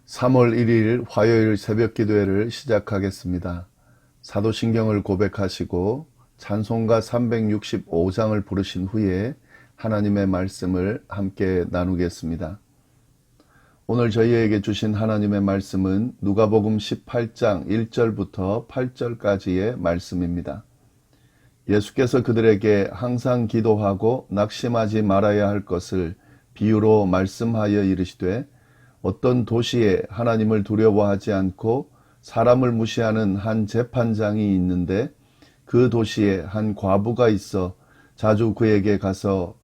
3월 1일 화요일 새벽 기도회를 시작하겠습니다. 사도신경을 고백하시고 찬송가 365장을 부르신 후에 하나님의 말씀을 함께 나누겠습니다. 오늘 저희에게 주신 하나님의 말씀은 누가복음 18장 1절부터 8절까지의 말씀입니다. 예수께서 그들에게 항상 기도하고 낙심하지 말아야 할 것을 비유로 말씀하여 이르시되 어떤 도시에 하나님을 두려워하지 않고 사람을 무시하는 한 재판장이 있는데 그 도시에 한 과부가 있어 자주 그에게 가서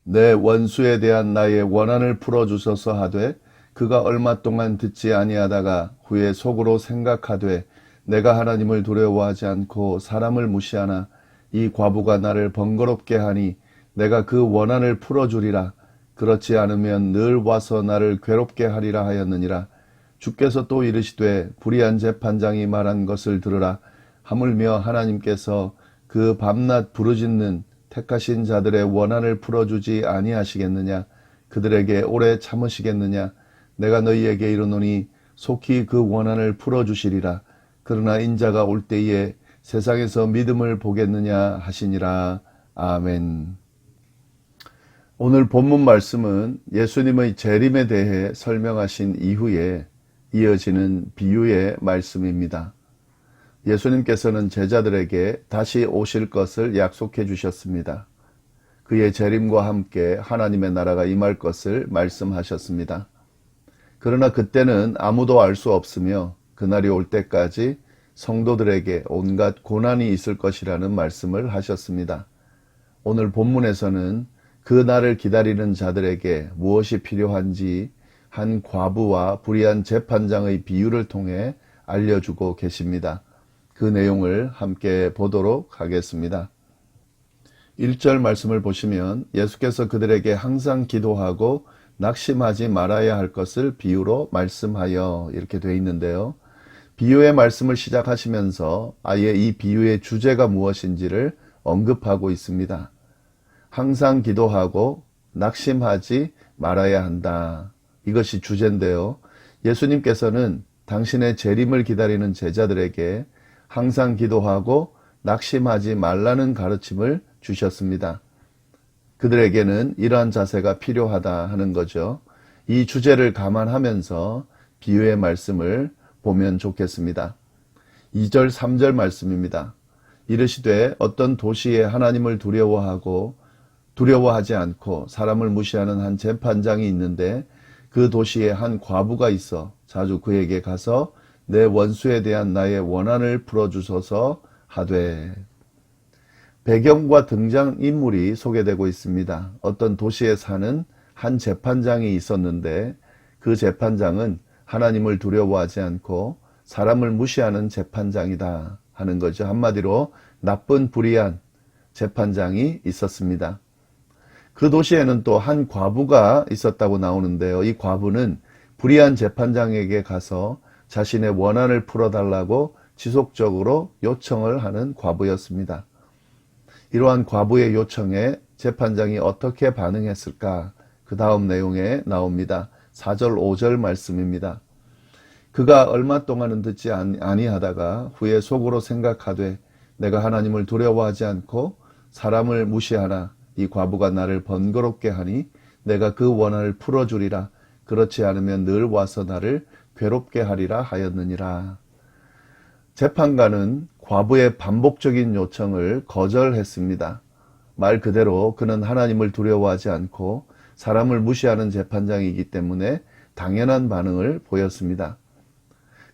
내 원수에 대한 나의 원한을 풀어주소서 하되 그가 얼마 동안 듣지 아니하다가 후에 속으로 생각하되 내가 하나님을 두려워하지 않고 사람을 무시하나 이 과부가 나를 번거롭게 하니 내가 그 원한을 풀어주리라. 그렇지 않으면 늘 와서 나를 괴롭게 하리라 하였느니라. 주께서 또 이르시되 불의한 재판장이 말한 것을 들으라. 하물며 하나님께서 그 밤낮 부르짖는 택하신 자들의 원한을 풀어주지 아니하시겠느냐. 그들에게 오래 참으시겠느냐. 내가 너희에게 이르노니 속히 그 원한을 풀어주시리라. 그러나 인자가 올 때에 세상에서 믿음을 보겠느냐 하시니라. 아멘. 오늘 본문 말씀은 예수님의 재림에 대해 설명하신 이후에 이어지는 비유의 말씀입니다. 예수님께서는 제자들에게 다시 오실 것을 약속해 주셨습니다. 그의 재림과 함께 하나님의 나라가 임할 것을 말씀하셨습니다. 그러나 그때는 아무도 알 수 없으며 그날이 올 때까지 성도들에게 온갖 고난이 있을 것이라는 말씀을 하셨습니다. 오늘 본문에서는 그 날을 기다리는 자들에게 무엇이 필요한지 한 과부와 불의한 재판장의 비유를 통해 알려주고 계십니다. 그 내용을 함께 보도록 하겠습니다. 1절 말씀을 보시면 예수께서 그들에게 항상 기도하고 낙심하지 말아야 할 것을 비유로 말씀하여 이렇게 되어 있는데요. 비유의 말씀을 시작하시면서 아예 이 비유의 주제가 무엇인지를 언급하고 있습니다. 항상 기도하고 낙심하지 말아야 한다. 이것이 주제인데요. 예수님께서는 당신의 재림을 기다리는 제자들에게 항상 기도하고 낙심하지 말라는 가르침을 주셨습니다. 그들에게는 이러한 자세가 필요하다 하는 거죠. 이 주제를 감안하면서 비유의 말씀을 보면 좋겠습니다. 2절, 3절 말씀입니다. 이르시되 어떤 도시에 하나님을 두려워하지 않고 사람을 무시하는 한 재판장이 있는데 그 도시에 한 과부가 있어 자주 그에게 가서 내 원수에 대한 나의 원한을 풀어주소서 하되. 배경과 등장인물이 소개되고 있습니다. 어떤 도시에 사는 한 재판장이 있었는데 그 재판장은 하나님을 두려워하지 않고 사람을 무시하는 재판장이다 하는 거죠. 한마디로 나쁜 불의한 재판장이 있었습니다. 그 도시에는 또 한 과부가 있었다고 나오는데요. 이 과부는 불의한 재판장에게 가서 자신의 원한을 풀어달라고 지속적으로 요청을 하는 과부였습니다. 이러한 과부의 요청에 재판장이 어떻게 반응했을까? 그 다음 내용에 나옵니다. 4절, 5절 말씀입니다. 그가 얼마 동안은 듣지 아니하다가 후에 속으로 생각하되 내가 하나님을 두려워하지 않고 사람을 무시하나 이 과부가 나를 번거롭게 하니 내가 그 원한을 풀어주리라. 그렇지 않으면 늘 와서 나를 괴롭게 하리라 하였느니라. 재판관은 과부의 반복적인 요청을 거절했습니다. 말 그대로 그는 하나님을 두려워하지 않고 사람을 무시하는 재판장이기 때문에 당연한 반응을 보였습니다.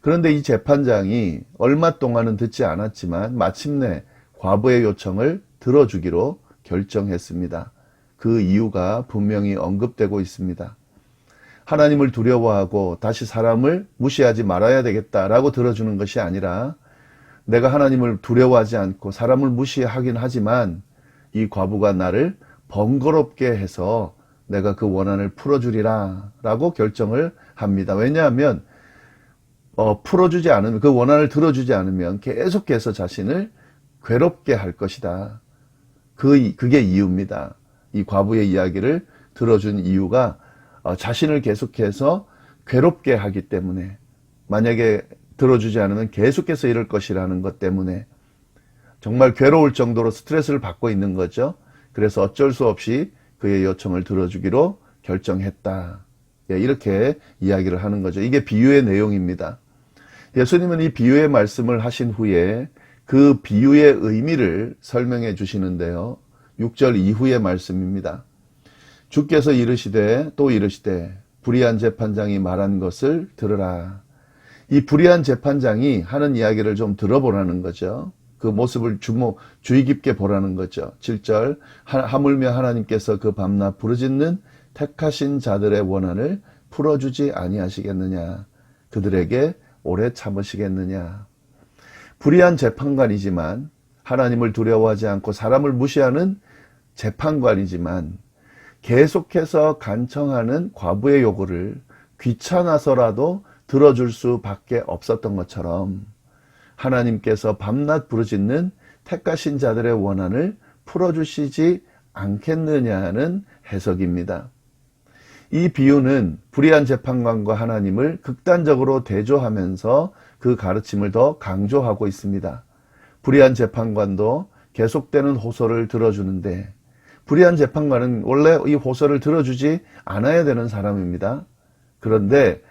그런데 이 재판장이 얼마 동안은 듣지 않았지만 마침내 과부의 요청을 들어주기로 결정했습니다. 그 이유가 분명히 언급되고 있습니다. 하나님을 두려워하고 다시 사람을 무시하지 말아야 되겠다라고 들어주는 것이 아니라 내가 하나님을 두려워하지 않고 사람을 무시하긴 하지만 이 과부가 나를 번거롭게 해서 내가 그 원한을 풀어주리라 라고 결정을 합니다. 왜냐하면 풀어주지 않으면, 그 원한을 들어주지 않으면 계속해서 자신을 괴롭게 할 것이다. 그게 이유입니다. 이 과부의 이야기를 들어준 이유가 자신을 계속해서 괴롭게 하기 때문에, 만약에 들어주지 않으면 계속해서 이럴 것이라는 것 때문에 정말 괴로울 정도로 스트레스를 받고 있는 거죠. 그래서 어쩔 수 없이 그의 요청을 들어주기로 결정했다. 예, 이렇게 이야기를 하는 거죠. 이게 비유의 내용입니다. 예수님은 이 비유의 말씀을 하신 후에 그 비유의 의미를 설명해 주시는데요. 6절 이후의 말씀입니다. 주께서 이르시되 또 이르시되 불의한 재판장이 말한 것을 들으라. 이 불의한 재판장이 하는 이야기를 좀 들어보라는 거죠. 그 모습을 주의 깊게 보라는 거죠. 7절 하물며 하나님께서 그 밤낮 부르짖는 택하신 자들의 원한을 풀어주지 아니하시겠느냐. 그들에게 오래 참으시겠느냐. 불의한 재판관이지만, 하나님을 두려워하지 않고 사람을 무시하는 재판관이지만 계속해서 간청하는 과부의 요구를 귀찮아서라도 들어줄 수밖에 없었던 것처럼 하나님께서 밤낮 부르짖는 택하신 자들의 원한을 풀어주시지 않겠느냐는 해석입니다. 이 비유는 불의한 재판관과 하나님을 극단적으로 대조하면서 그 가르침을 더 강조하고 있습니다. 불의한 재판관도 계속되는 호소를 들어주는데, 불의한 재판관은 원래 이 호소를 들어주지 않아야 되는 사람입니다. 그런데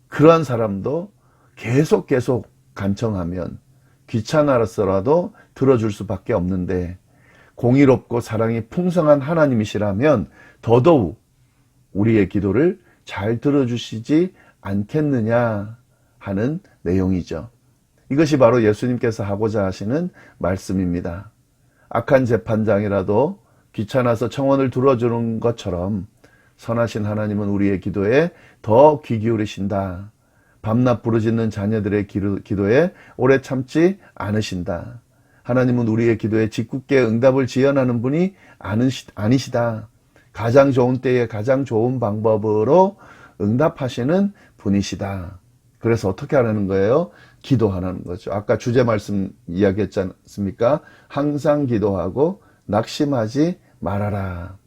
그러한 사람도 계속 간청하면 귀찮아서라도 들어줄 수밖에 없는데, 공의롭고 사랑이 풍성한 하나님이시라면 더더욱 우리의 기도를 잘 들어주시지 않겠느냐 하는 내용이죠. 이것이 바로 예수님께서 하고자 하시는 말씀입니다. 악한 재판장이라도 귀찮아서 청원을 들어주는 것처럼 선하신 하나님은 우리의 기도에 더 귀 기울이신다. 밤낮 부르짖는 자녀들의 기도에 오래 참지 않으신다. 하나님은 우리의 기도에 짓궂게 응답을 지연하는 분이 아니시다. 가장 좋은 때에 가장 좋은 방법으로 응답하시는 분이시다. 그래서 어떻게 하라는 거예요? 기도하라는 거죠. 아까 주제 말씀 이야기했지 않습니까? 항상 기도하고 낙심하지 말아라.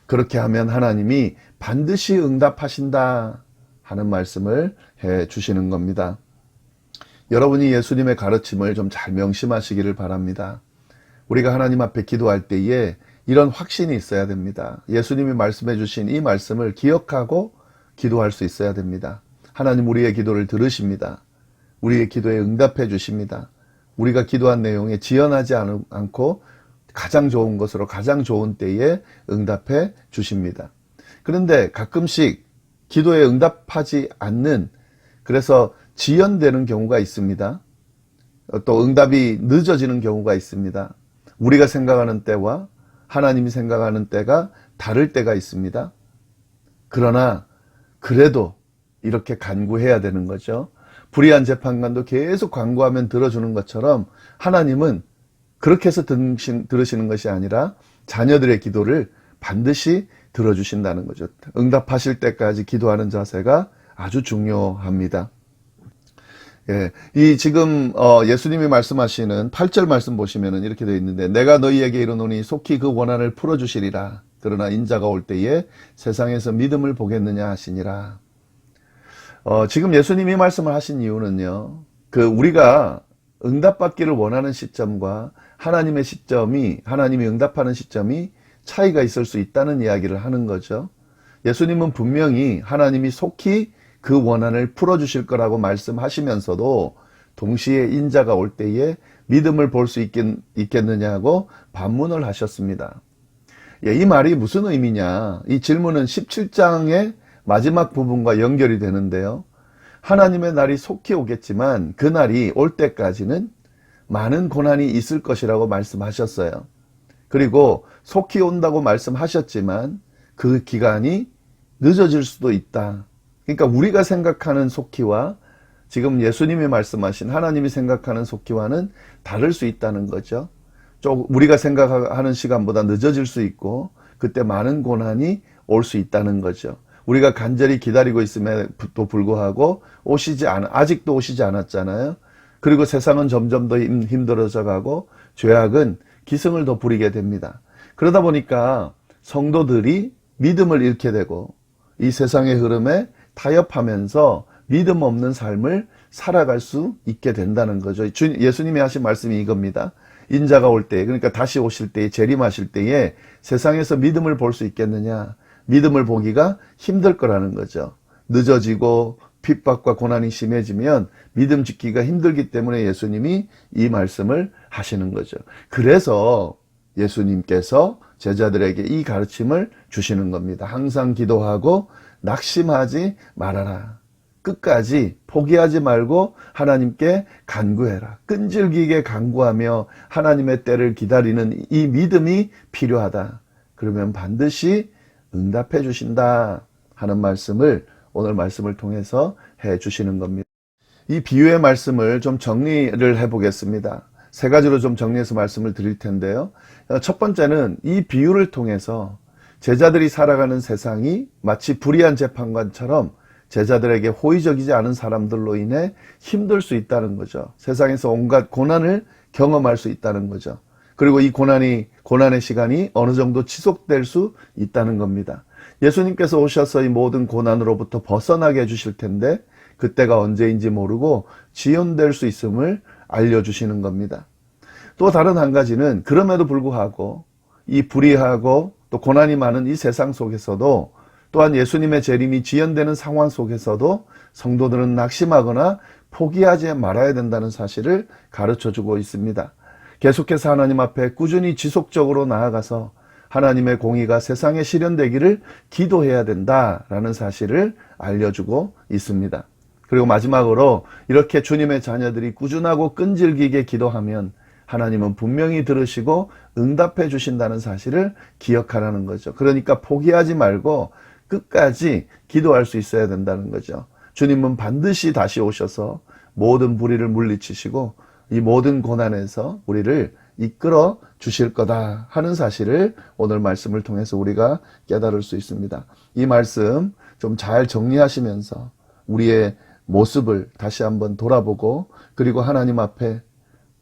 그렇게 하면 하나님이 반드시 응답하신다 하는 말씀을 해 주시는 겁니다. 여러분이 예수님의 가르침을 좀 잘 명심하시기를 바랍니다. 우리가 하나님 앞에 기도할 때에 이런 확신이 있어야 됩니다. 예수님이 말씀해 주신 이 말씀을 기억하고 기도할 수 있어야 됩니다. 하나님 우리의 기도를 들으십니다. 우리의 기도에 응답해 주십니다. 우리가 기도한 내용에 지연하지 않고 가장 좋은 것으로 가장 좋은 때에 응답해 주십니다. 그런데 가끔씩 기도에 응답하지 않는, 그래서 지연되는 경우가 있습니다. 또 응답이 늦어지는 경우가 있습니다. 우리가 생각하는 때와 하나님이 생각하는 때가 다를 때가 있습니다. 그러나 그래도 이렇게 간구해야 되는 거죠. 불의한 재판관도 계속 간구하면 들어주는 것처럼 하나님은 그렇게 해서 들으시는 것이 아니라 자녀들의 기도를 반드시 들어주신다는 거죠. 응답하실 때까지 기도하는 자세가 아주 중요합니다. 예, 이 지금 예수님이 말씀하시는 8절 말씀 보시면은 이렇게 되어 있는데, 내가 너희에게 이르노니 속히 그 원한을 풀어주시리라. 그러나 인자가 올 때에 세상에서 믿음을 보겠느냐 하시니라. 지금 예수님이 말씀을 하신 이유는요, 우리가 응답받기를 원하는 시점과 하나님의 시점이, 하나님이 응답하는 시점이 차이가 있을 수 있다는 이야기를 하는 거죠. 예수님은 분명히 하나님이 속히 그 원한을 풀어주실 거라고 말씀하시면서도 동시에 인자가 올 때에 믿음을 볼 수 있겠느냐고 반문을 하셨습니다. 예, 이 말이 무슨 의미냐? 이 질문은 17장의 마지막 부분과 연결이 되는데요. 하나님의 날이 속히 오겠지만 그 날이 올 때까지는 많은 고난이 있을 것이라고 말씀하셨어요. 그리고 속히 온다고 말씀하셨지만 그 기간이 늦어질 수도 있다. 그러니까 우리가 생각하는 속히와 지금 예수님이 말씀하신 하나님이 생각하는 속히와는 다를 수 있다는 거죠. 우리가 생각하는 시간보다 늦어질 수 있고 그때 많은 고난이 올 수 있다는 거죠. 우리가 간절히 기다리고 있음에도 불구하고 아직도 오시지 않았잖아요. 그리고 세상은 점점 더 힘들어져 가고 죄악은 기승을 더 부리게 됩니다. 그러다 보니까 성도들이 믿음을 잃게 되고 이 세상의 흐름에 타협하면서 믿음 없는 삶을 살아갈 수 있게 된다는 거죠. 예수님이 하신 말씀이 이겁니다. 인자가 올 때, 그러니까 다시 오실 때에, 재림하실 때에 세상에서 믿음을 볼 수 있겠느냐? 믿음을 보기가 힘들 거라는 거죠. 늦어지고 핍박과 고난이 심해지면 믿음 지키기가 힘들기 때문에 예수님이 이 말씀을 하시는 거죠. 그래서 예수님께서 제자들에게 이 가르침을 주시는 겁니다. 항상 기도하고 낙심하지 말아라. 끝까지 포기하지 말고 하나님께 간구해라. 끈질기게 간구하며 하나님의 때를 기다리는 이 믿음이 필요하다. 그러면 반드시 응답해 주신다 하는 말씀을 오늘 말씀을 통해서 해 주시는 겁니다. 이 비유의 말씀을 좀 정리를 해 보겠습니다. 세 가지로 좀 정리해서 말씀을 드릴 텐데요. 첫 번째는 이 비유를 통해서 제자들이 살아가는 세상이 마치 불의한 재판관처럼 제자들에게 호의적이지 않은 사람들로 인해 힘들 수 있다는 거죠. 세상에서 온갖 고난을 경험할 수 있다는 거죠. 그리고 이 고난의 시간이 어느 정도 지속될 수 있다는 겁니다. 예수님께서 오셔서 이 모든 고난으로부터 벗어나게 해주실 텐데 그때가 언제인지 모르고 지연될 수 있음을 알려주시는 겁니다. 또 다른 한 가지는 그럼에도 불구하고 이 불의하고 또 고난이 많은 이 세상 속에서도 또한 예수님의 재림이 지연되는 상황 속에서도 성도들은 낙심하거나 포기하지 말아야 된다는 사실을 가르쳐주고 있습니다. 계속해서 하나님 앞에 꾸준히 지속적으로 나아가서 하나님의 공의가 세상에 실현되기를 기도해야 된다라는 사실을 알려주고 있습니다. 그리고 마지막으로 이렇게 주님의 자녀들이 꾸준하고 끈질기게 기도하면 하나님은 분명히 들으시고 응답해 주신다는 사실을 기억하라는 거죠. 그러니까 포기하지 말고 끝까지 기도할 수 있어야 된다는 거죠. 주님은 반드시 다시 오셔서 모든 불의를 물리치시고 이 모든 고난에서 우리를 이끌어 주실 거다 하는 사실을 오늘 말씀을 통해서 우리가 깨달을 수 있습니다. 이 말씀 좀 잘 정리하시면서 우리의 모습을 다시 한번 돌아보고 그리고 하나님 앞에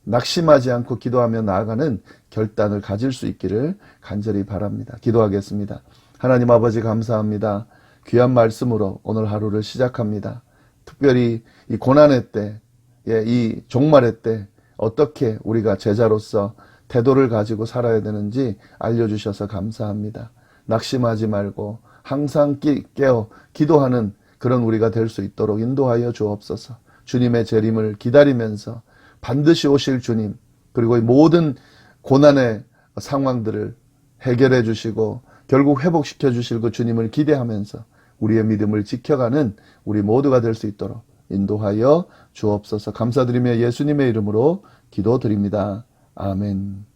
낙심하지 않고 기도하며 나아가는 결단을 가질 수 있기를 간절히 바랍니다. 기도하겠습니다. 하나님 아버지 감사합니다. 귀한 말씀으로 오늘 하루를 시작합니다. 특별히 이 고난의 때, 이 종말의 때 어떻게 우리가 제자로서 태도를 가지고 살아야 되는지 알려주셔서 감사합니다. 낙심하지 말고 항상 깨어 기도하는 그런 우리가 될 수 있도록 인도하여 주옵소서. 주님의 재림을 기다리면서 반드시 오실 주님 그리고 이 모든 고난의 상황들을 해결해 주시고 결국 회복시켜 주실 그 주님을 기대하면서 우리의 믿음을 지켜가는 우리 모두가 될 수 있도록 인도하여 주옵소서. 감사드리며 예수님의 이름으로 기도드립니다. 아멘.